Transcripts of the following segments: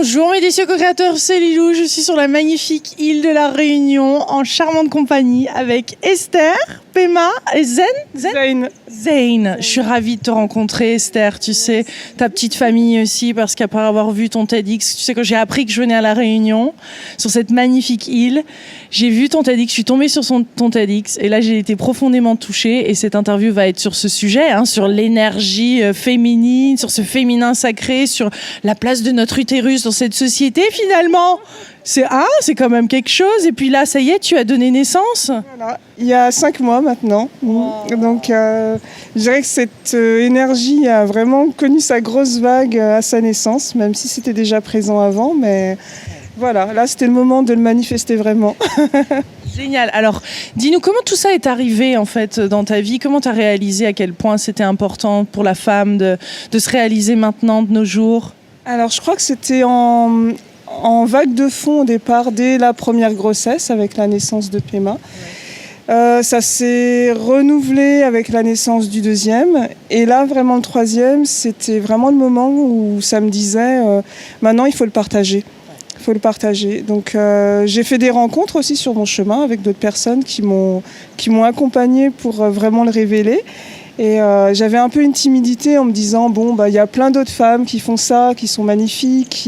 Bonjour mes décieux co-créateurs, c'est Lilou, je suis sur la magnifique île de la Réunion en charmante compagnie avec Esther, Pema et Zayn. Je suis ravie de te rencontrer Esther, tu sais, ta petite famille aussi, parce qu'après avoir vu ton TEDx, tu sais que j'ai appris que je venais à la Réunion, sur cette magnifique île, j'ai vu ton TEDx, je suis tombée sur ton TEDx et là j'ai été profondément touchée et cette interview va être sur ce sujet, sur l'énergie féminine, sur ce féminin sacré, sur la place de notre utérus dans cette société finalement. C'est quand même quelque chose. Et puis là, ça y est, tu as donné naissance. Voilà. Il y a 5 mois maintenant. Wow. Donc, je dirais que cette énergie a vraiment connu sa grosse vague à sa naissance, même si c'était déjà présent avant. Mais voilà, là, c'était le moment de le manifester vraiment. Génial. Alors, dis-nous, comment tout ça est arrivé en fait dans ta vie ? Comment tu as réalisé à quel point c'était important pour la femme de se réaliser maintenant de nos jours ? Alors, je crois que c'était en vague de fond au départ, dès la première grossesse, avec la naissance de Pema. Ça s'est renouvelé avec la naissance du deuxième. Et là, vraiment, le troisième, c'était vraiment le moment où ça me disait maintenant, il faut le partager. Il faut le partager. Donc, j'ai fait des rencontres aussi sur mon chemin avec d'autres personnes qui m'ont accompagnée pour vraiment le révéler. Et j'avais un peu une timidité en me disant il y a plein d'autres femmes qui font ça, qui sont magnifiques,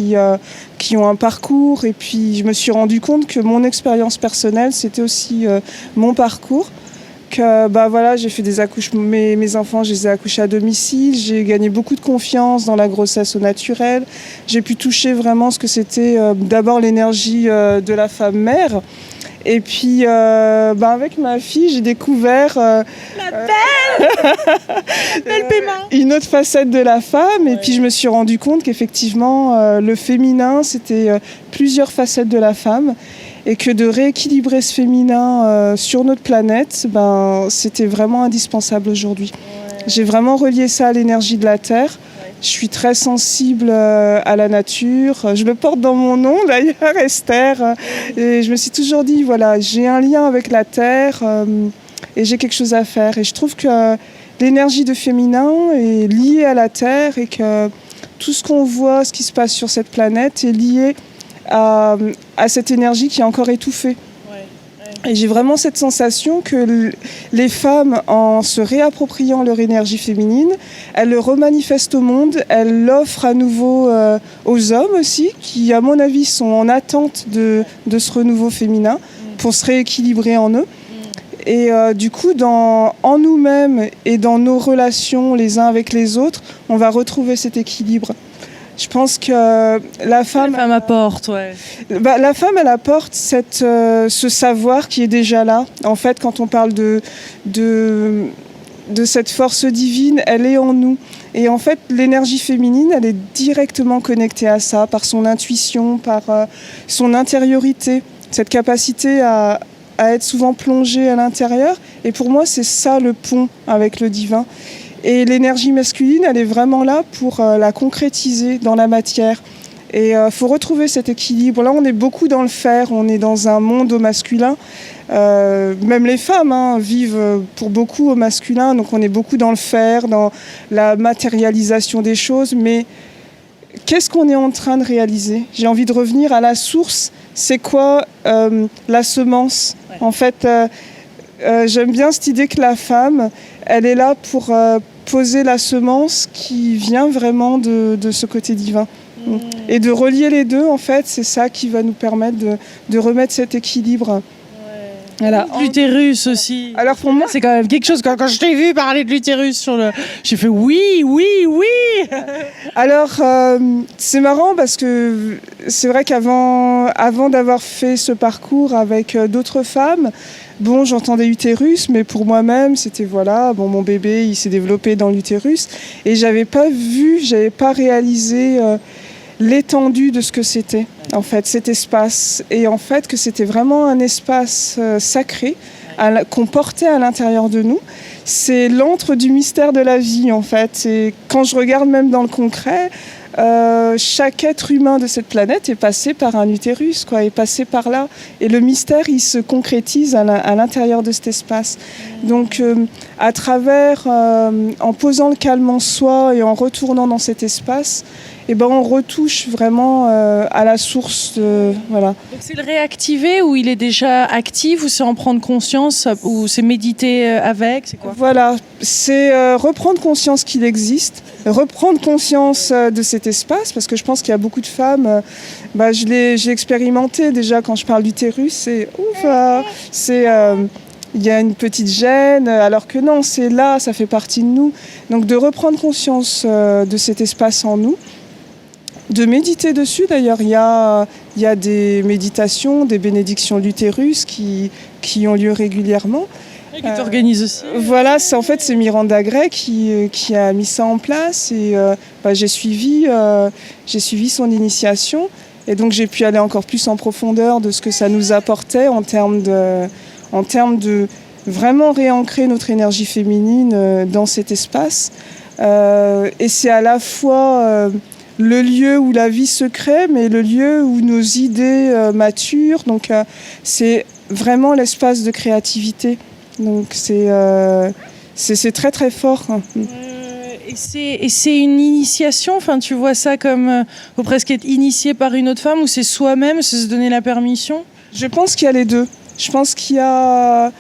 qui ont un parcours. Et puis je me suis rendu compte que mon expérience personnelle, c'était aussi mon parcours. Que j'ai fait des accouchements, mes enfants, je les ai accouchés à domicile. J'ai gagné beaucoup de confiance dans la grossesse au naturel. J'ai pu toucher vraiment ce que c'était d'abord l'énergie de la femme mère. Et puis, avec ma fille, j'ai découvert une autre facette de la femme. Ouais. Et puis, je me suis rendu compte qu'effectivement, le féminin, c'était plusieurs facettes de la femme. Et que de rééquilibrer ce féminin sur notre planète, c'était vraiment indispensable aujourd'hui. Ouais. J'ai vraiment relié ça à l'énergie de la Terre. Je suis très sensible à la nature. Je le porte dans mon nom d'ailleurs, Esther. Et je me suis toujours dit, voilà, j'ai un lien avec la terre et j'ai quelque chose à faire. Et je trouve que l'énergie de féminin est liée à la terre et que tout ce qu'on voit, ce qui se passe sur cette planète est lié à cette énergie qui est encore étouffée. Et j'ai vraiment cette sensation que les femmes, en se réappropriant leur énergie féminine, elles le remanifestent au monde, elles l'offrent à nouveau aux hommes aussi, qui à mon avis sont en attente de ce renouveau féminin pour se rééquilibrer en eux. Et du coup, en nous-mêmes et dans nos relations les uns avec les autres, on va retrouver cet équilibre. Je pense que la femme apporte, ouais. La femme, elle apporte ce savoir qui est déjà là. En fait, quand on parle de cette force divine, elle est en nous. Et en fait, l'énergie féminine, elle est directement connectée à ça, par son intuition, par son intériorité, cette capacité à être souvent plongée à l'intérieur. Et pour moi, c'est ça le pont avec le divin. Et l'énergie masculine, elle est vraiment là pour la concrétiser dans la matière. Et il faut retrouver cet équilibre. Là, on est beaucoup dans le faire, on est dans un monde au masculin. Même les femmes vivent pour beaucoup au masculin, donc on est beaucoup dans le faire, dans la matérialisation des choses. Mais qu'est-ce qu'on est en train de réaliser ? J'ai envie de revenir à la source. C'est quoi la semence ? Ouais. En fait, j'aime bien cette idée que la femme, elle est là pour poser la semence qui vient vraiment de ce côté divin. Et de relier les deux, en fait, c'est ça qui va nous permettre de remettre cet équilibre. Voilà. L'utérus aussi. Alors pour moi, c'est quand même quelque chose. Quand je t'ai vu parler de l'utérus j'ai fait oui. Alors c'est marrant parce que c'est vrai qu'avant d'avoir fait ce parcours avec d'autres femmes, j'entendais utérus, mais pour moi-même, c'était mon bébé, il s'est développé dans l'utérus et j'avais pas réalisé l'étendue de ce que c'était, en fait, cet espace. Et en fait, que c'était vraiment un espace sacré qu'on portait à l'intérieur de nous. C'est l'antre du mystère de la vie, en fait. Et quand je regarde même dans le concret, chaque être humain de cette planète est passé par un utérus, est passé par là. Et le mystère, il se concrétise à l'intérieur de cet espace. Donc, à travers, en posant le calme en soi et en retournant dans cet espace, et ben on retouche vraiment à la source. Voilà. Donc c'est le réactiver ou il est déjà actif ou c'est en prendre conscience ou c'est méditer avec, c'est quoi ? Voilà, c'est reprendre conscience qu'il existe, reprendre conscience de cet espace, parce que je pense qu'il y a beaucoup de femmes, j'ai expérimenté déjà quand je parle d'utérus, c'est ouf, il y a une petite gêne, alors que non, c'est là, ça fait partie de nous. Donc de reprendre conscience de cet espace en nous, de méditer dessus. D'ailleurs, il y a des méditations, des bénédictions de l'utérus qui ont lieu régulièrement. Et qui t'organise aussi. Voilà, c'est Miranda Gray qui a mis ça en place et j'ai suivi son initiation et donc j'ai pu aller encore plus en profondeur de ce que ça nous apportait en termes de vraiment réancrer notre énergie féminine dans cet espace. Et c'est à la fois le lieu où la vie se crée, mais le lieu où nos idées maturent. Donc c'est vraiment l'espace de créativité. Donc c'est très très fort. Et c'est une initiation, enfin tu vois ça comme faut presque être initié par une autre femme ou c'est soi-même, c'est se donner la permission ? Je pense qu'il y a les deux. Je pense qu'il y a...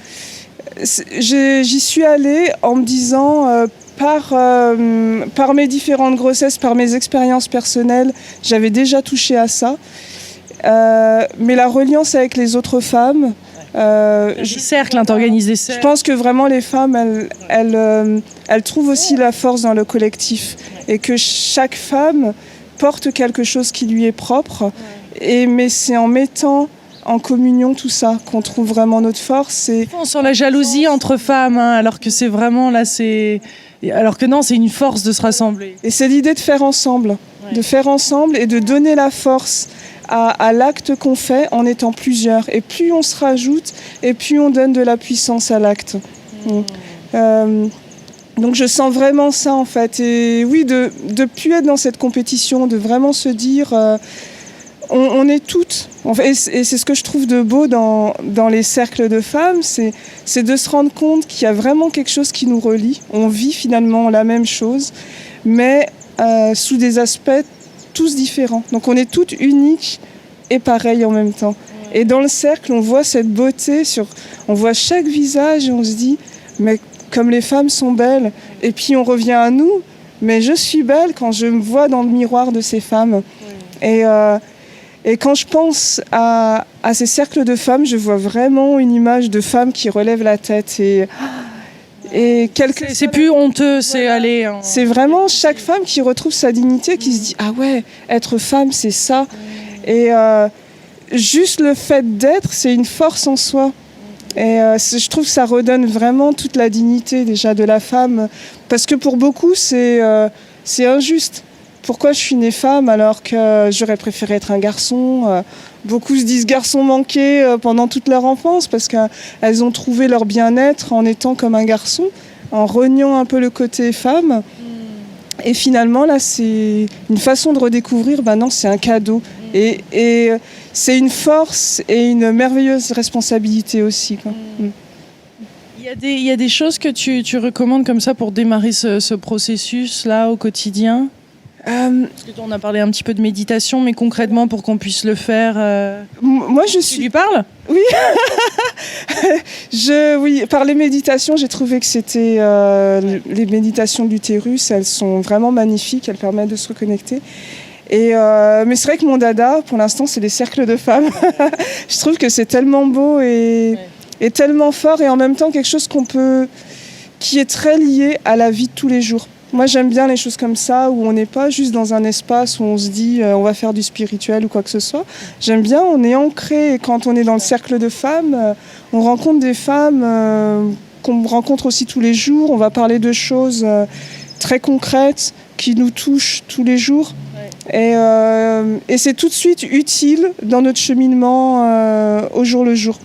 J'y suis allée en me disant, par mes différentes grossesses, par mes expériences personnelles, j'avais déjà touché à ça. Mais la reliance avec les autres femmes... cercles, t'organises des cercles. Je pense que vraiment les femmes, elles trouvent aussi la force dans le collectif. Et que chaque femme porte quelque chose qui lui est propre. Mais c'est en mettant en communion tout ça qu'on trouve vraiment notre force. On sent la jalousie entre femmes, alors que c'est vraiment là, alors que non, c'est une force de se rassembler. Et c'est l'idée de faire ensemble, de faire ensemble et de donner la force à l'acte qu'on fait en étant plusieurs. Et plus on se rajoute, et plus on donne de la puissance à l'acte. Donc je sens vraiment ça en fait. Et oui, de plus être dans cette compétition, de vraiment se dire... On est toutes, et c'est ce que je trouve de beau dans les cercles de femmes, c'est de se rendre compte qu'il y a vraiment quelque chose qui nous relie. On vit finalement la même chose, mais sous des aspects tous différents. Donc on est toutes uniques et pareilles en même temps. Et dans le cercle, on voit cette beauté, on voit chaque visage et on se dit, mais comme les femmes sont belles. Et puis on revient à nous, mais je suis belle quand je me vois dans le miroir de ces femmes. Et quand je pense à ces cercles de femmes, je vois vraiment une image de femmes qui relèvent la tête. C'est plus honteux, c'est aller... C'est vraiment chaque femme qui retrouve sa dignité, qui se dit « Ah ouais, être femme, c'est ça ». Et juste le fait d'être, c'est une force en soi. Et je trouve que ça redonne vraiment toute la dignité déjà de la femme. Parce que pour beaucoup, c'est injuste. Pourquoi je suis née femme alors que j'aurais préféré être un garçon ? Beaucoup se disent garçons manqués pendant toute leur enfance parce qu'elles ont trouvé leur bien-être en étant comme un garçon, en reniant un peu le côté femme. Et finalement, là, c'est une façon de redécouvrir, non, c'est un cadeau. Et c'est une force et une merveilleuse responsabilité aussi, quoi. Il y a des choses que tu recommandes comme ça pour démarrer ce processus-là au quotidien ? Parce que on a parlé un petit peu de méditation, mais concrètement, pour qu'on puisse le faire... Moi, Tu lui parles ? Oui. Oui, par les méditations, j'ai trouvé que c'était... les méditations de l'utérus, elles sont vraiment magnifiques, elles permettent de se reconnecter. Mais c'est vrai que mon dada, pour l'instant, c'est les cercles de femmes. Je trouve que c'est tellement beau et tellement fort, et en même temps quelque chose qui est très lié à la vie de tous les jours. Moi, j'aime bien les choses comme ça, où on n'est pas juste dans un espace où on se dit on va faire du spirituel ou quoi que ce soit. J'aime bien, on est ancré, et quand on est dans le cercle de femmes, on rencontre des femmes qu'on rencontre aussi tous les jours. On va parler de choses très concrètes qui nous touchent tous les jours. Et c'est tout de suite utile dans notre cheminement au jour le jour.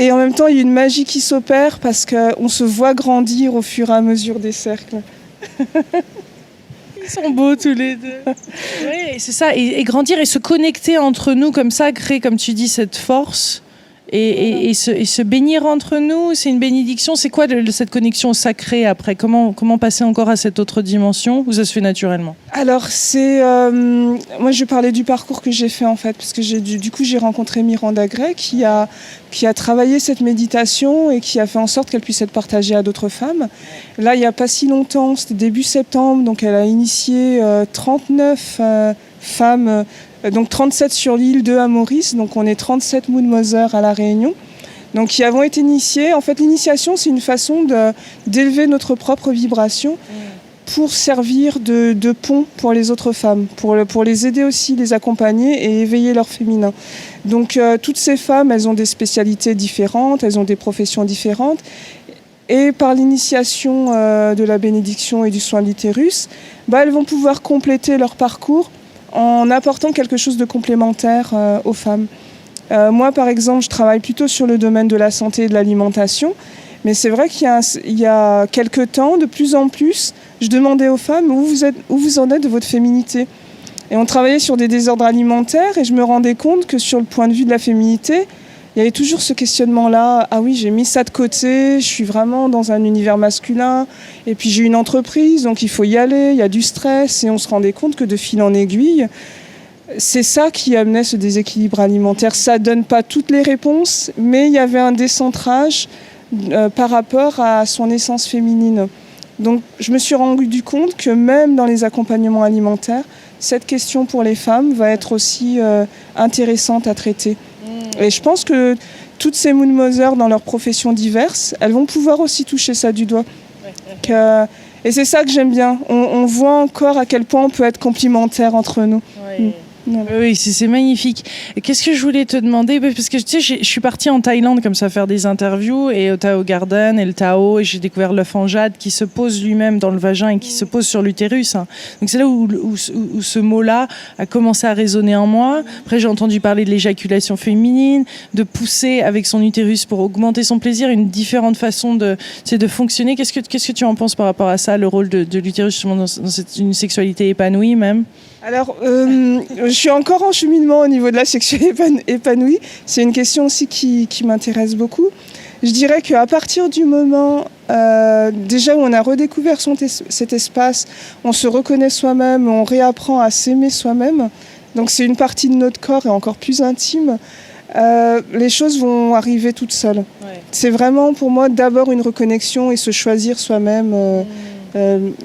Et en même temps, il y a une magie qui s'opère parce qu'on se voit grandir au fur et à mesure des cercles. Ils sont beaux tous les deux. Oui, c'est ça. Et grandir et se connecter entre nous comme ça, créer, comme tu dis, cette force. et se bénir entre nous, c'est une bénédiction. C'est quoi cette connexion sacrée après? Comment passer encore à cette autre dimension, ou ça se fait naturellement? Alors, moi, je parlais du parcours que j'ai fait, en fait, parce que du coup, j'ai rencontré Miranda Gray qui a travaillé cette méditation et qui a fait en sorte qu'elle puisse être partagée à d'autres femmes. Là, il n'y a pas si longtemps, c'était début septembre, donc elle a initié 39 femmes, donc 37 sur l'île, 2 à Maurice, donc on est 37 Moon Mothers à La Réunion. Donc, qui avons été initiées. En fait, l'initiation, c'est une façon d'élever notre propre vibration pour servir de pont pour les autres femmes, pour les aider aussi, les accompagner et éveiller leur féminin. Donc, toutes ces femmes, elles ont des spécialités différentes, elles ont des professions différentes. Et par l'initiation de la bénédiction et du soin de l'utérus, elles vont pouvoir compléter leur parcours en apportant quelque chose de complémentaire aux femmes. Moi, par exemple, je travaille plutôt sur le domaine de la santé et de l'alimentation. Mais c'est vrai qu'il y a quelques temps, de plus en plus, je demandais aux femmes où vous en êtes de votre féminité. Et on travaillait sur des désordres alimentaires et je me rendais compte que sur le point de vue de la féminité, il y avait toujours ce questionnement-là. Ah oui, j'ai mis ça de côté, je suis vraiment dans un univers masculin. Et puis j'ai une entreprise, donc il faut y aller, il y a du stress. Et on se rendait compte que de fil en aiguille, c'est ça qui amenait ce déséquilibre alimentaire. Ça ne donne pas toutes les réponses, mais il y avait un décentrage par rapport à son essence féminine. Donc je me suis rendu compte que même dans les accompagnements alimentaires, cette question pour les femmes va être aussi intéressante à traiter. Et je pense que toutes ces Moon Mothers dans leurs professions diverses, elles vont pouvoir aussi toucher ça du doigt. Et c'est ça que j'aime bien. On voit encore à quel point on peut être complémentaires entre nous. Oui, c'est magnifique. Et qu'est-ce que je voulais te demander? Parce que tu sais, je suis partie en Thaïlande comme ça faire des interviews, et au Tao Garden et le Tao, et j'ai découvert l'œuf en jade qui se pose lui-même dans le vagin et qui se pose sur l'utérus. Donc c'est là où ce mot-là a commencé à résonner en moi. Après, j'ai entendu parler de l'éjaculation féminine, de pousser avec son utérus pour augmenter son plaisir, une différente façon de fonctionner. Qu'est-ce que tu en penses par rapport à ça, le rôle de l'utérus justement dans une sexualité épanouie même? Alors, je suis encore en cheminement au niveau de la sexualité épanouie. C'est une question aussi qui m'intéresse beaucoup. Je dirais qu'à partir du moment déjà où on a redécouvert cet espace, on se reconnaît soi-même, on réapprend à s'aimer soi-même. Donc c'est une partie de notre corps et encore plus intime. Les choses vont arriver toutes seules. Ouais. C'est vraiment pour moi d'abord une reconnexion et se choisir soi-même,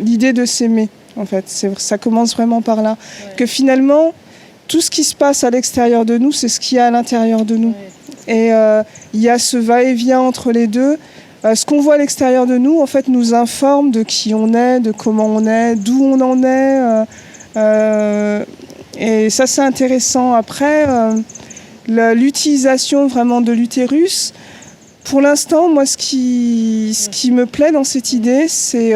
l'idée de s'aimer. En fait, ça commence vraiment par là. Ouais. Que finalement, tout ce qui se passe à l'extérieur de nous, c'est ce qu'il y a à l'intérieur de nous. Ouais. Et il y a ce va-et-vient entre les deux. Ce qu'on voit à l'extérieur de nous, en fait, nous informe de qui on est, de comment on est, d'où on en est. Et ça, c'est intéressant. Après, l'utilisation vraiment de l'utérus, pour l'instant, moi, ce qui me plaît dans cette idée, c'est...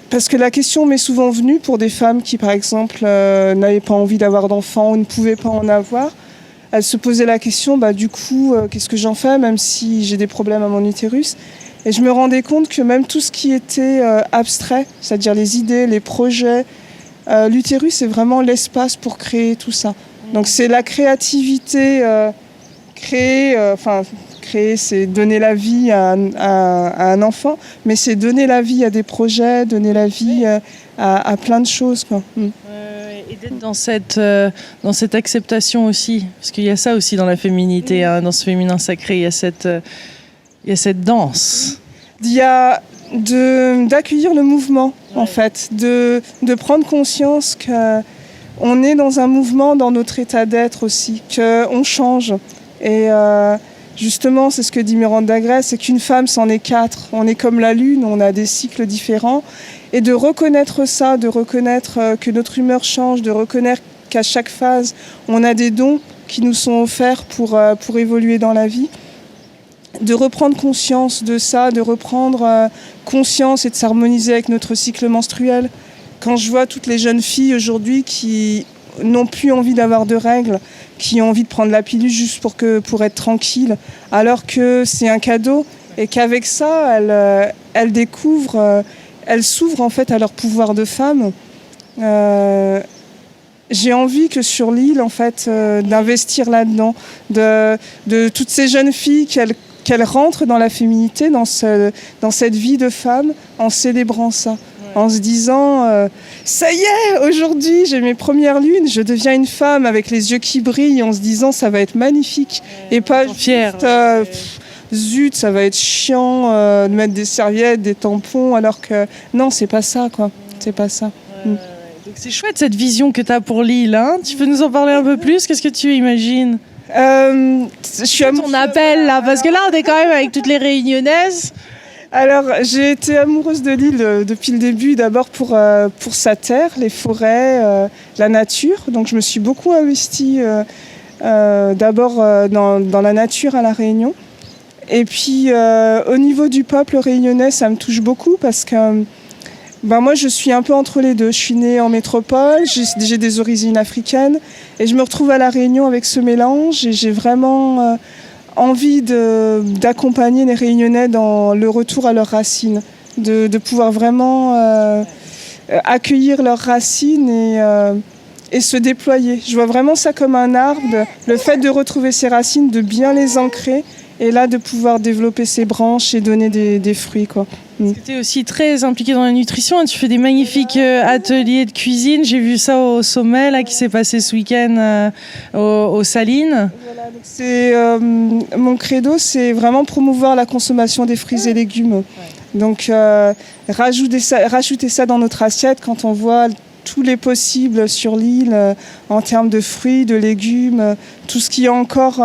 parce que la question m'est souvent venue pour des femmes qui, par exemple, n'avaient pas envie d'avoir d'enfants ou ne pouvaient pas en avoir. Elles se posaient la question, du coup, qu'est-ce que j'en fais, même si j'ai des problèmes à mon utérus. Et je me rendais compte que même tout ce qui était abstrait, c'est-à-dire les idées, les projets, l'utérus, c'est vraiment l'espace pour créer tout ça. Donc c'est la créativité, créer, c'est donner la vie à un enfant, mais c'est donner la vie à des projets, donner la vie à plein de choses, quoi. Et d'être dans cette acceptation aussi, parce qu'il y a ça aussi dans la féminité, dans ce féminin sacré, il y a cette danse. Il y a d'accueillir le mouvement, en fait, de prendre conscience qu'on est dans un mouvement dans notre état d'être aussi, qu'on change. Et justement, c'est ce que dit Miranda Gray, c'est qu'une femme, c'en est 4. On est comme la lune, on a des cycles différents. Et de reconnaître ça, de reconnaître que notre humeur change, de reconnaître qu'à chaque phase, on a des dons qui nous sont offerts pour évoluer dans la vie. De reprendre conscience de ça, de reprendre conscience et de s'harmoniser avec notre cycle menstruel. Quand je vois toutes les jeunes filles aujourd'hui qui n'ont plus envie d'avoir de règles, qui ont envie de prendre la pilule juste pour être tranquille, alors que c'est un cadeau et qu'avec ça, elles découvrent, elles s'ouvrent en fait à leur pouvoir de femme. j'ai envie que sur l'île, en fait, d'investir là-dedans, de toutes ces jeunes filles qu'elles rentrent dans la féminité, dans cette vie de femme, en célébrant ça. En se disant, ça y est, aujourd'hui j'ai mes premières lunes, je deviens une femme avec les yeux qui brillent, en se disant ça va être magnifique. Et pas juste, zut, ça va être chiant de mettre des serviettes, des tampons, alors que non, c'est pas ça, quoi. C'est pas ça. Donc c'est chouette cette vision que tu as pour l'île, hein. Tu peux nous en parler un peu plus? Qu'est-ce que tu imagines? Je suis à ton appel là, parce que là on est quand même avec toutes les Réunionnaises. Alors, j'ai été amoureuse de l'île depuis le début, d'abord pour sa terre, les forêts, la nature. Donc, je me suis beaucoup investie d'abord dans la nature à La Réunion. Et puis, au niveau du peuple réunionnais, ça me touche beaucoup parce que moi, je suis un peu entre les deux. Je suis née en métropole, j'ai des origines africaines et je me retrouve à La Réunion avec ce mélange et j'ai vraiment envie d'accompagner les Réunionnais dans le retour à leurs racines, de pouvoir vraiment accueillir leurs racines et se déployer. Je vois vraiment ça comme un arbre, le fait de retrouver ses racines, de bien les ancrer et là de pouvoir développer ses branches et donner des fruits, quoi. Tu es aussi très impliquée dans la nutrition, tu fais des magnifiques ateliers de cuisine. J'ai vu ça au sommet là, qui s'est passé ce week-end aux Salines. Voilà, donc mon credo, c'est vraiment promouvoir la consommation des fruits et légumes. Donc rajouter ça dans notre assiette quand on voit tous les possibles sur l'île en termes de fruits, de légumes, tout ce qui est encore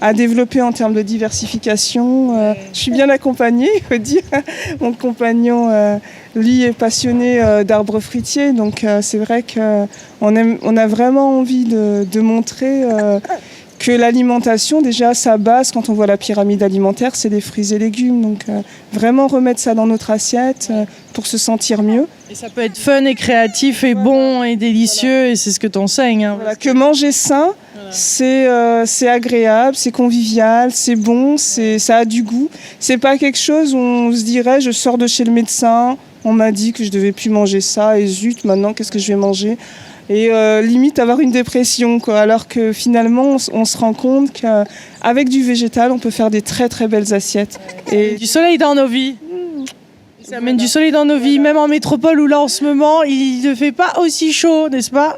à développer en termes de diversification. Je suis bien accompagnée, il faut dire. Mon compagnon, lui, est passionné d'arbres fruitiers, donc c'est vrai qu'on a vraiment envie de montrer que l'alimentation, déjà, sa base, quand on voit la pyramide alimentaire, c'est des fruits et légumes. Donc vraiment remettre ça dans notre assiette pour se sentir mieux. Et ça peut être fun et créatif et bon et délicieux, et c'est ce que tu enseignes. Hein. Voilà, que manger sain, c'est agréable, c'est convivial, c'est bon, ça a du goût. C'est pas quelque chose où on se dirait, je sors de chez le médecin, on m'a dit que je devais plus manger ça, et zut, maintenant, qu'est-ce que je vais manger ? Et limite avoir une dépression, quoi. Alors que finalement on se rend compte qu'avec du végétal on peut faire des très très belles assiettes. Et du soleil dans nos vies. Ça amène du soleil dans nos vies, même en métropole où là en ce moment il ne fait pas aussi chaud, n'est-ce pas?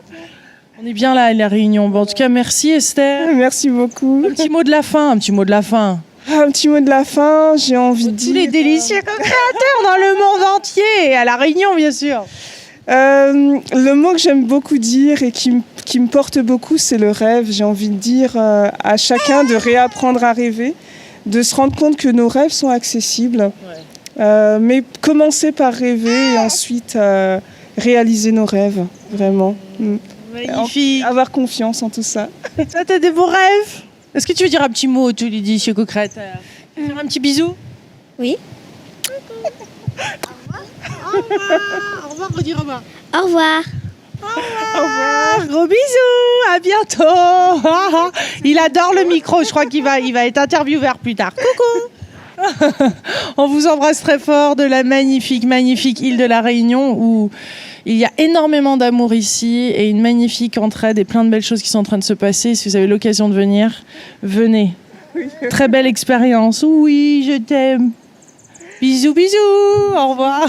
On est bien là à La Réunion. Bon, en tout cas merci Esther. Merci beaucoup. Un petit mot de la fin, Un petit mot de la fin, j'ai envie de dire... Tous les délicieux co-créateurs dans le monde entier, et à La Réunion bien sûr. Le mot que j'aime beaucoup dire et qui me porte beaucoup, c'est le rêve. J'ai envie de dire à chacun de réapprendre à rêver, de se rendre compte que nos rêves sont accessibles, mais commencer par rêver et ensuite réaliser nos rêves, vraiment. Magnifique. Avoir confiance en tout ça. Toi, t'as des beaux rêves? Est-ce que tu veux dire un petit mot à tous les délicieux co-créateurs? Faire un petit bisou? Oui. Au revoir, redire au revoir. Au revoir. Au revoir. Gros bisous, à bientôt. Il adore le micro, je crois qu'il va être intervieweur plus tard. Coucou. On vous embrasse très fort de la magnifique île de La Réunion où il y a énormément d'amour ici et une magnifique entraide et plein de belles choses qui sont en train de se passer. Si vous avez l'occasion de venir, venez. Très belle expérience. Oui, je t'aime. Bisous, bisous. Au revoir.